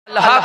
अल्लाह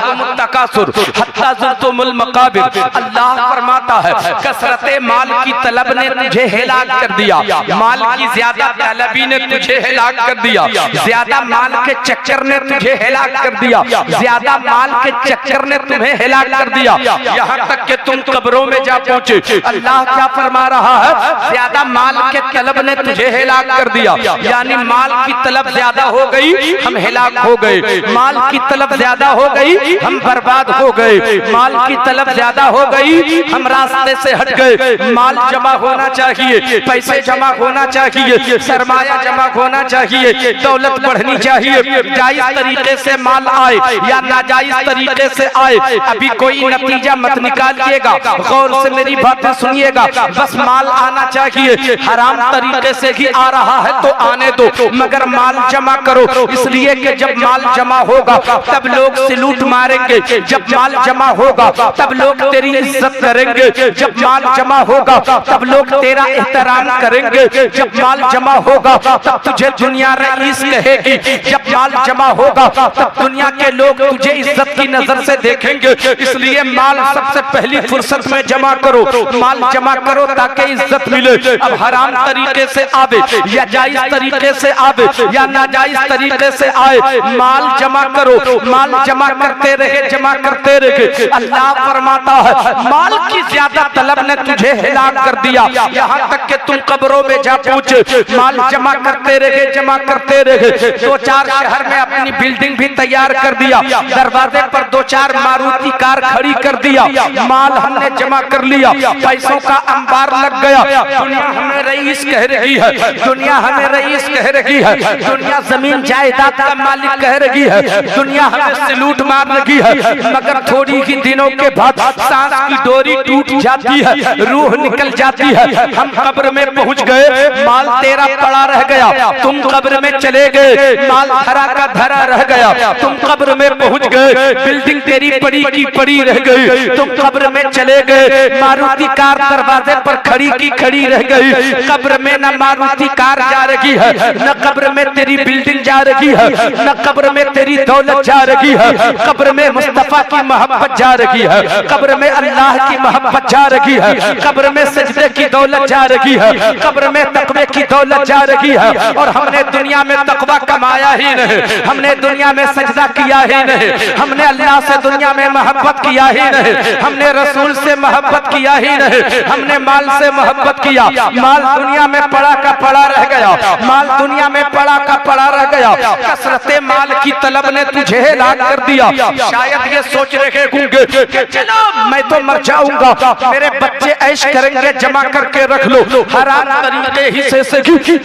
फरमाता है कसरत माल की तलब ने तुझे हिलाक कर दिया, माल की ज्यादा तलबी ने तुझे हिलाक कर दिया, ज्यादा माल के चक्कर ने तुझे हिलाक कर दिया, ज्यादा माल के चक्कर ने तुम्हें हिलाक कर दिया, यहाँ तक कि तुम कब्रों में जा पहुंचे। अल्लाह क्या फरमा रहा है, ज्यादा माल के तलब ने तुझे हिलाक कर दिया, यानी माल की तलब ज्यादा हो गई, हम हिलाक हो गए, माल की तलब ज्यादा हो गई, हम बर्बाद हो गए, माल की तलब ज्यादा हो गई, हम रास्ते से हट गए। माल जमा होना चाहिए, पैसे जमा होना चाहिए, सरमाया जमा होना चाहिए, दौलत बढ़नी चाहिए, जायज तरीके से माल आए या नाजायज तरीके से आए, अभी कोई नतीजा मत निकालिएगा, गौर से मेरी बातें सुनिएगा। बस माल आना चाहिए, हराम तरीके से ही आ रहा है तो आने दो, मगर माल जमा करो, इसलिए कि जब माल जमा होगा तब लोग सैल्यूट मारेंगे, जब माल जमा होगा तब लोग तेरी इज्जत करेंगे, जब माल जमा होगा तब लोग तेरा एहतराम करेंगे, जब माल जमा होगा तब तुझे दुनिया रईस कहेगी, जब माल जमा होगा तब दुनिया के लोग तुझे इज्जत की नजर से देखेंगे। इसलिए माल सबसे पहली फुर्सत में जमा करो, माल जमा करो ताकि इज्जत मिले। अब हराम तरीके से आवे या जायज तरीके से आवे या नाजायज तरीके से आए, माल जमा करो, माल जमा करते रहे, जमा करते रहे। अल्लाह फरमाता है माल की ज्यादा तलब ने तुझे हिलाक कर दिया, यहाँ तक कि तुम कब्रों में जा पहुंचे। माल जमा करते रहे, जमा करते रहे, 2-4 शहर में अपनी बिल्डिंग भी तैयार कर दिया, दरवाजे पर 2-4 मारुति कार खड़ी कर दिया, माल हमने जमा कर लिया, पैसों का अंबार लग गया। दुनिया हमें रईस कह रही है, दुनिया हमें रईस कह रही है, दुनिया जमीन जायदाद का मालिक कह रही है, दुनिया हमें सैल्यूट मार रही है, मगर थोड़ी ही दिनों के बाद सांस की डोरी टूट जाती है, रूह निकल जाती है, हम कब्र में पहुंच गए, माल तेरा पड़ा रह गया, तुम कब्र में चले गए, माल धरा का धरा रह गया, तुम कब्र में पहुंच गए, बिल्डिंग तेरी पड़ी की पड़ी रह गई, तुम कब्र में चले गए, मारुति कार दरवाजे पर खड़ी की खड़ी रह गई। कब्र में न मारुति कार जा रही है, न कब्र में तेरी बिल्डिंग जा रही है, न कब्र में तेरी दौलत जा रही है, कब्र में मुस्तफा की मोहब्बत जा रही है, कब्र में अल्लाह की मोहब्बत जा रही है, कब्र में सजदे की दौलत जा रही है, कब्र में तकवे की दौलत जा रही है। और हमने दुनिया में तकवा कमाया ही नहीं, हमने दुनिया में सजदा किया ही नहीं, हमने अल्लाह से दुनिया में मोहब्बत किया ही नहीं, हमने रसूल से मोहब्बत किया ही नहीं, हमने माल से मोहब्बत किया, माल दुनिया में पड़ा का पड़ा रह गया, माल दुनिया में पड़ा का पड़ा रह गया। कसरत माल की तलब ने तुझे हिलाक कर दिया। शायद ये सोच रहे होंगे कि चलो मैं तो मर जाऊंगा, मेरे बच्चे ऐश करेंगे, जमा करके रख लो, हराम तरीके ही से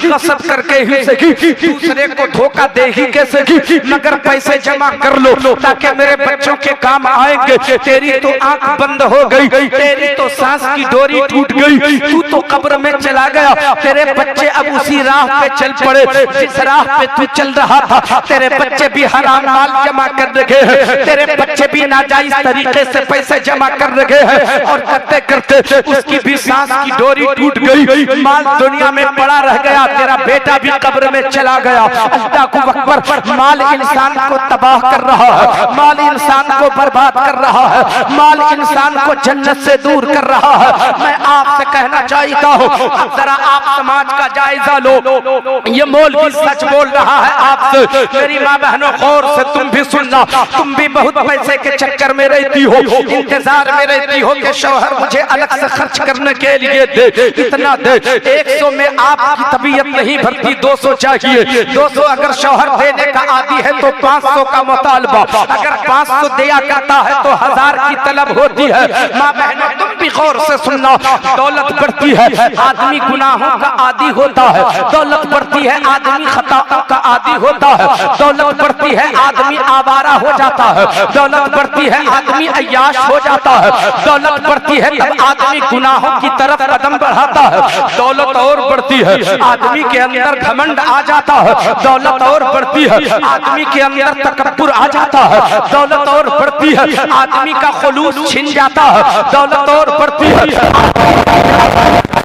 कसब करके ही से दूसरे को धोखा दे ही कैसे, मगर पैसे जमा कर लो ताकि मेरे बच्चों के काम आएंगे। तेरी तो आंख बंद हो गई, तेरी तो सांस की डोरी टूट गई, तू तो कब्र में चला गया, तेरे बच्चे अब उसी राह पे चल पड़े जिस राह पे तू चल रहा था। तेरे बच्चे भी हराम माल जमा कर रहे हैं, तेरे बच्चे भी नाजायज तरीके से पैसे जमा कर रहे हैं, और करते करते उसकी भी सांस की डोरी टूट गई, माल दुनिया में पड़ा रह गया, तेरा बेटा भी कब्र में चला गया। अल्लाह को अकबर, माल इंसान को तबाह कर रहा है, माल इंसान को बर्बाद कर रहा है, माल इंसान को जन्नत से दूर कर रहा है। मैं आपसे कहना चाहता हूँ, अब जरा आप समाज का जायजा लो, ये मौलवी सच बोल रहा है आपसे। मेरी माँ बहनों गौर से तुम भी सुनना, तुम भी बहुत पैसे के चक्कर में रहती हो, इंतजार में रहती हो कि शौहर मुझे अलग से खर्च करने के लिए दे, इतना दे। 100 में आपकी तबीयत नहीं भरती, 200 चाहिए। 200 अगर शौहर देने का आदी है तो 500 का मुतालबा, अगर 500 दिया करता है तो 1000 की तलब होती है। माँ बहनों तुम भी गौर से सुनना, दौलत बढ़ती है आदमी गुनाहों का आदी होता है, दौलत बढ़ती है आदमी खताओं का आदी होता है, दौलत बढ़ती है आदमी आवारा हो जाता है, दौलत बढ़ती है आदमी अय्याश हो जाता है, दौलत बढ़ती है तब आदमी गुनाहों की तरफ कदम बढ़ाता है, दौलत और बढ़ती है आदमी के अंदर घमंड आ जाता है, दौलत और बढ़ती है आदमी के अंदर तकब्बुर आ जाता है, दौलत और बढ़ती है आदमी का खुलूस छिन जाता है, दौलत और बढ़ती है